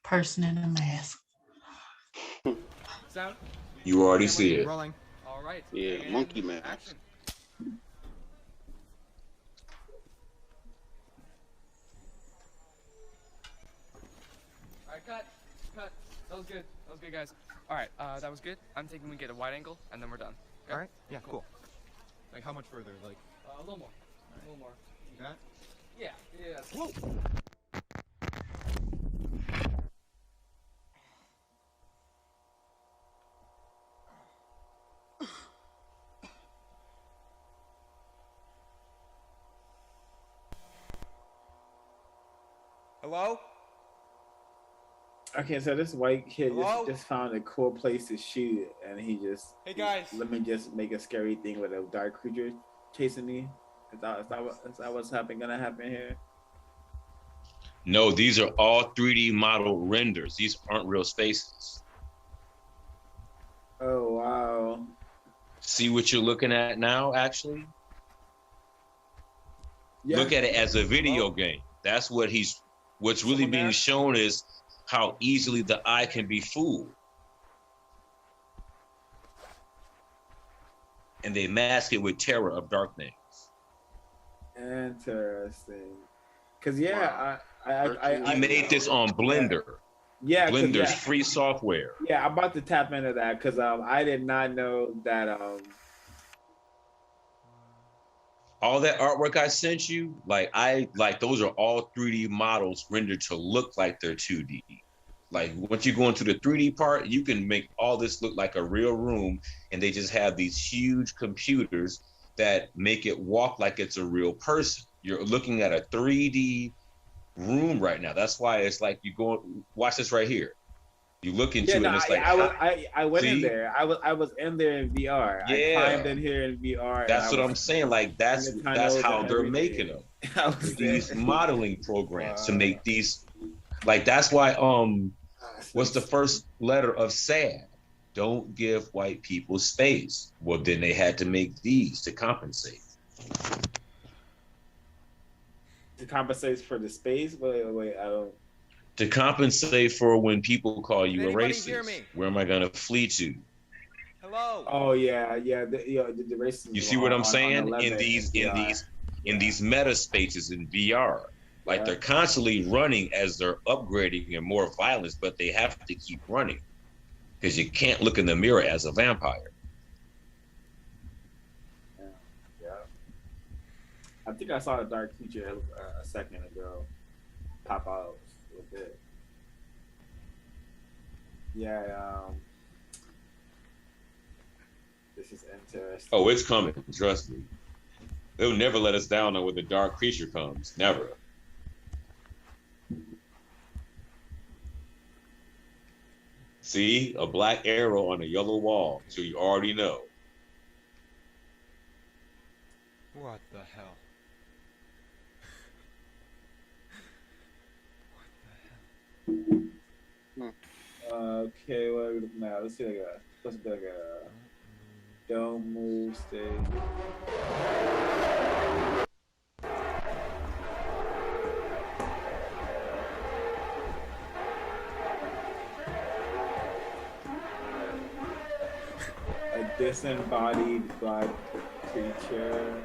person in a mask. Sound? You already see it. Rolling. All right. Yeah, and monkey mask. Action. All right, cut. Cut. That was good. That was good, guys. All right, that was good. I'm thinking we get a wide angle, and then we're done. Okay? All right. Yeah. Cool. Like how much further? Like A little more. A little more. that? Yeah. Yeah. Whoa. Hello? Okay, so this white kid Hello? just found a cool place to shoot, and he just Hey, guys. let me just make a scary thing with a dark creature chasing me. Is that what's gonna happen here? No, these are all 3D model renders. These aren't real spaces. Oh wow! See what you're looking at now, actually? Yeah. Look at it as a video game. That's what's really Someone being there? shown is how easily the eye can be fooled. And they mask it with terror of dark things. Interesting. Cause yeah, I He made this on Blender. Yeah, Blender's free software. Yeah, I'm about to tap into that because I did not know that All that artwork I sent you, like those are all 3D models rendered to look like they're 2D. Like once you go into the 3D part, you can make all this look like a real room, and they just have these huge computers that make it walk like it's a real person. You're looking at a 3D room right now. That's why it's like you go watch this right here. You look into it, and it's like I went in see? there. I was in there in VR. I climbed in here in VR. That's what I'm saying. Like that's how they're making them. These modeling programs to make these. Like that's why what's the first letter of SAD? Don't give white people space. Well, then they had to make these to compensate. To compensate for the space? Wait, I don't. To compensate for when people call you a Anybody hear racist. me? Where am I gonna flee to? Hello? Oh yeah, the racism. You see what I'm saying? in these meta spaces in VR. Like they're constantly running as they're upgrading and more violence, but they have to keep running because you can't look in the mirror as a vampire. Yeah. I think I saw a dark creature a second ago pop out a bit. Yeah. This is interesting. Oh, it's coming. Trust me. They'll never let us down when the dark creature comes. Never. See, a black arrow on a yellow wall, so you already know. What the hell? Okay, what are we looking at? Let's see. Let's be like a don't move, stay. A disembodied black creature.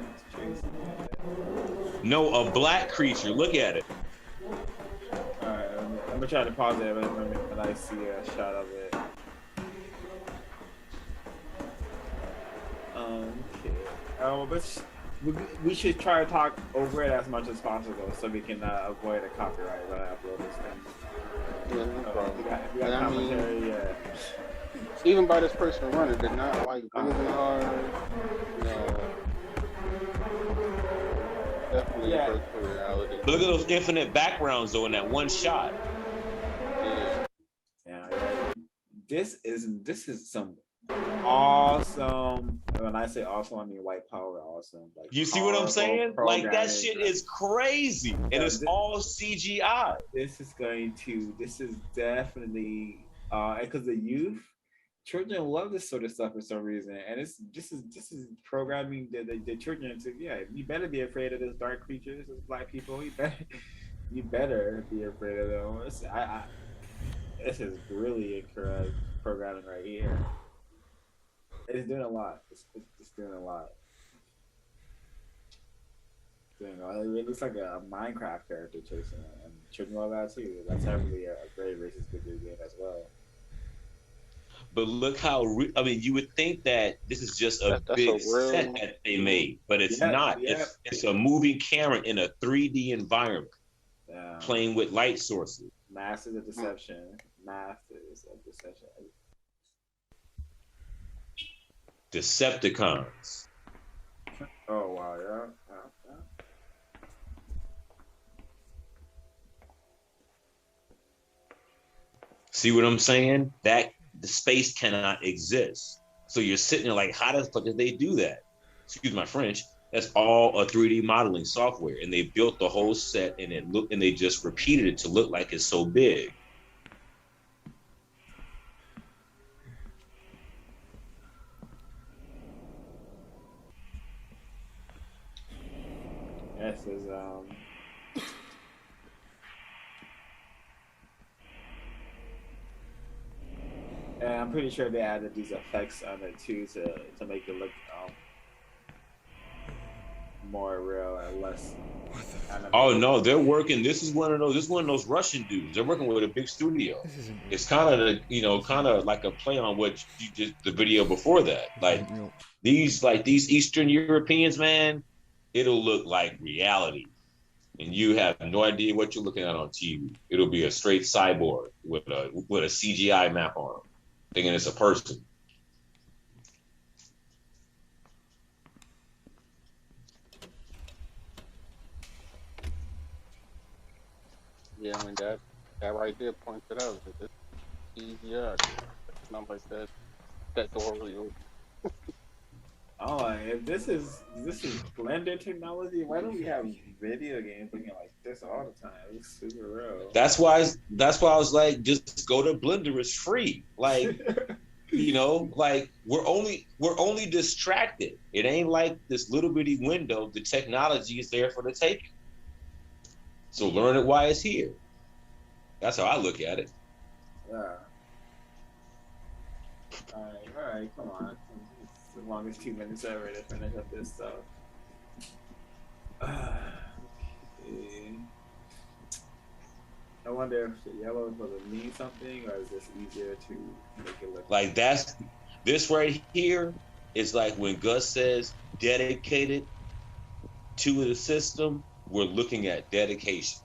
No, a black creature. Look at it. Alright, I'm gonna try to pause it when I see a shot of it. Okay. But we should try to talk over it as much as possible so we can avoid a copyright when I upload this thing. Yeah, no problem. If we got commentary, yeah. Even by this person running, they're not like moving hard. Definitely a virtual reality. Look at those infinite backgrounds though in that one shot. Yeah. This is some awesome. When I say awesome, I mean white power awesome. Like You see what I'm saying? Like that shit is crazy, and it's all CGI. This is definitely because the youth, children love this sort of stuff for some reason, and this is programming the children to you better be afraid of this dark creatures, this black people. You better be afraid of them. This is really incorrect programming right here. It's doing a lot. It's doing a lot. Doing a lot. It looks like a Minecraft character chasing it, and children love that too. That's heavily a very racist video game as well. But look how I mean, you would think that this is just a That's a big set real. that they made, but it's Yeah, not. yeah. It's a moving camera in a 3D environment, playing with light sources. Masters of Deception. Masters of Deception. Decepticons. Oh wow, yeah. See what I'm saying? That the space cannot exist. So you're sitting there like, how the fuck did they do that? Excuse my French. That's all a 3D modeling software, and they built the whole set, and they just repeated it to look like it's so big. This is and I'm pretty sure they added these effects on it too to make it look more real and less. Oh no, they're working. This is one of those Russian dudes. They're working with a big studio. It's kind of like a play on what you just the video before that. Like these Eastern Europeans, man, it'll look like reality. And you have no idea what you're looking at on TV. It'll be a straight cyborg with a CGI map on him, thinking it's a person. Yeah, I mean that right there points it out. It's easier. Somebody said that door really open. Oh, if this is Blender technology, why don't we have video games looking like this all the time? It's super real. That's why I was like, just go to Blender. It's free. Like, like we're only distracted. It ain't like this little bitty window. The technology is there for the taking. So learn it while it's here. That's how I look at it. Yeah. All right, come on. It's the longest 2 minutes ever to finish up this stuff. Okay. I wonder if the yellow is supposed to mean something, or is this easier to make it look like this right here is like when Gus says dedicated to the system, we're looking at dedication.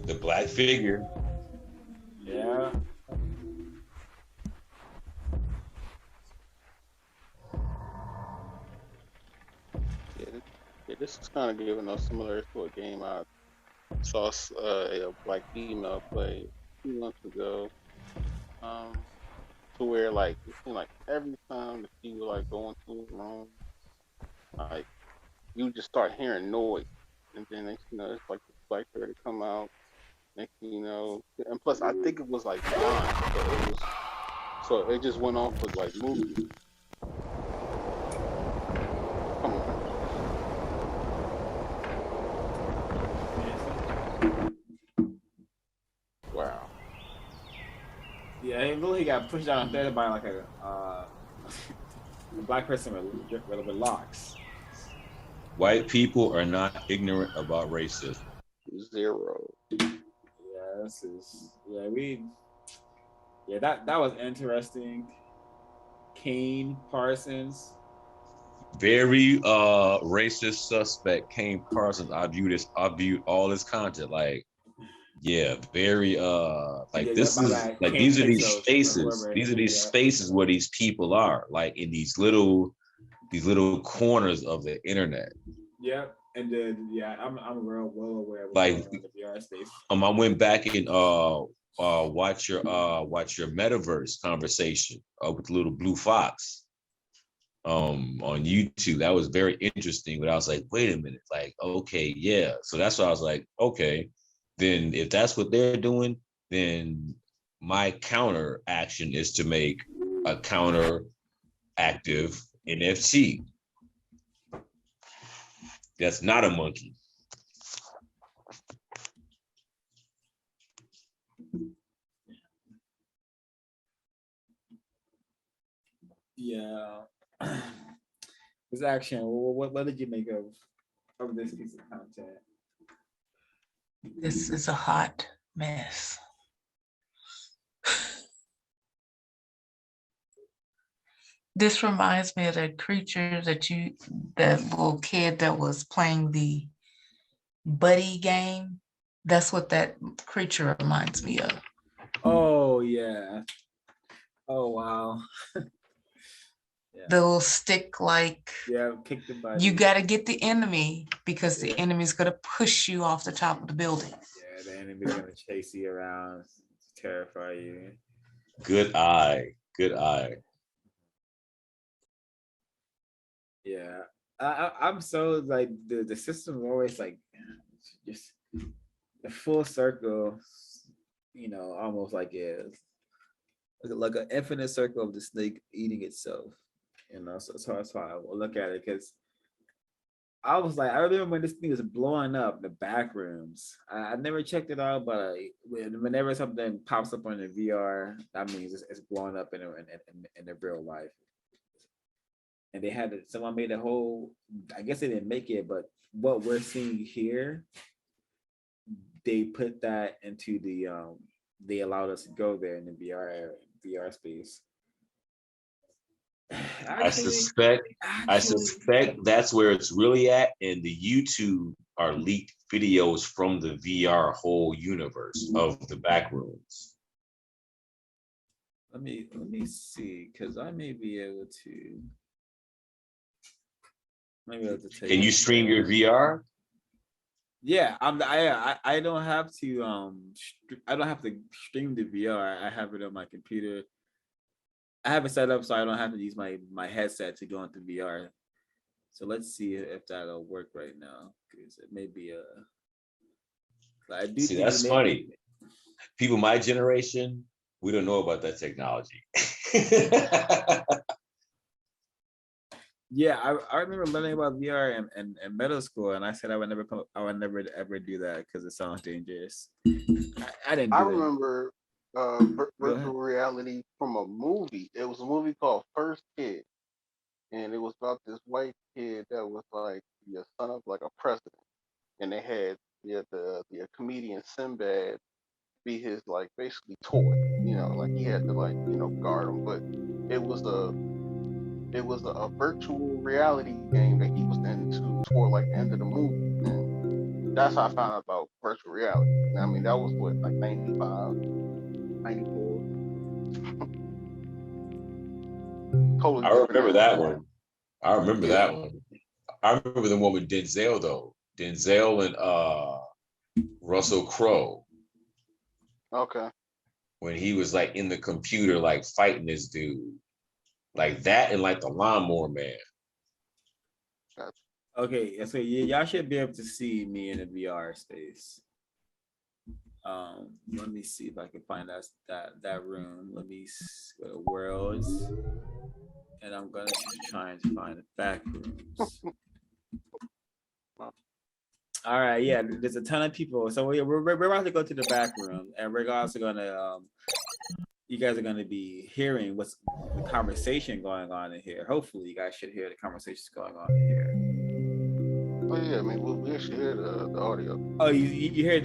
The black figure. Yeah. Yeah, this is kind of giving us similar to a game I saw a black female play 2 months ago. To where like it seemed like every time that she would like go into a room, like you just start hearing noise, and then next you know it's like the black hair to come out. Next thing you know, and plus I think it was like blind, so it just went off with like moving. Come on. Wow. Yeah, he literally got pushed down there by like a black person with locks. White people are not ignorant about racism. Zero. Yeah, that was interesting. Kane Parsons. Very racist suspect, Kane Parsons. I viewed all his content. Like, yeah, very like Yeah, this is bad. like Kane these are these Pixels, spaces. These are these spaces where these people are, like in these little corners of the internet. Yeah. And then I'm real well aware of like the VR space. I went back and watch your metaverse conversation with the little blue fox on YouTube. That was very interesting, but I was like, wait a minute, like, okay, yeah. So that's why I was like, okay, then if that's what they're doing, then my counter action is to make a counter active NFT. That's not a monkey. Yeah. This action. What did you make of this piece of content? This is a hot mess. This reminds me of that creature that little kid that was playing the buddy game. That's what that creature reminds me of. Oh yeah. Oh wow. Yeah. The little stick like, Yeah, kick the button. you got to get the enemy because the enemy's going to push you off the top of the building. Yeah, the enemy's gonna chase you around, terrify you. Good eye. Good eye. Yeah. I'm so like the system is always like just a full circle, you know, almost like like an infinite circle of the snake eating itself. You know, so that's why I will look at it, because I was like, I remember when this thing was blowing up, the back rooms. I never checked it out, but whenever something pops up on the VR, that means it's blowing up in the real life. And they had someone made a whole, I guess they didn't make it, but what we're seeing here, they put that into they allowed us to go there in the VR space. I suspect that's where it's really at, and the YouTube are leaked videos from the VR whole universe of the Backrooms. Let me see, because I may be able to. Take. Can you stream your VR? Yeah, I don't have to I don't have to stream the VR. I have it on my computer. I have it set up so I don't have to use my headset to go into VR. So let's see if that'll work right now, because it may be I do see, that's funny. People my generation, we don't know about that technology. Yeah, I remember learning about VR in middle school, and I said I would never ever do that because it sounds dangerous. I didn't. I remember virtual reality from a movie. It was a movie called First Kid, and it was about this white kid that was like the son of like a president, and they had the comedian Sinbad be his like basically toy, you know, like he had to like, you know, guard him, but it was a virtual reality game that he was into toward like the end of the movie. And that's how I found out about virtual reality. I mean, that was what, like 95, 94. Totally. I remember that one. I remember that one. I remember the one with Denzel though. Denzel and Russell Crowe. Okay. When he was like in the computer, like fighting this dude. Like that and like the Lawnmower Man. Okay, so y'all should be able to see me in a VR space. Let me see if I can find that room. Let me go to worlds, and I'm gonna try and find the back rooms. All right, yeah, there's a ton of people. So we're about to go to the back room, and we're also gonna you guys are gonna be hearing what's the conversation going on in here. Hopefully, you guys should hear the conversations going on in here. Oh yeah, I mean we actually hear the audio. Oh, you hear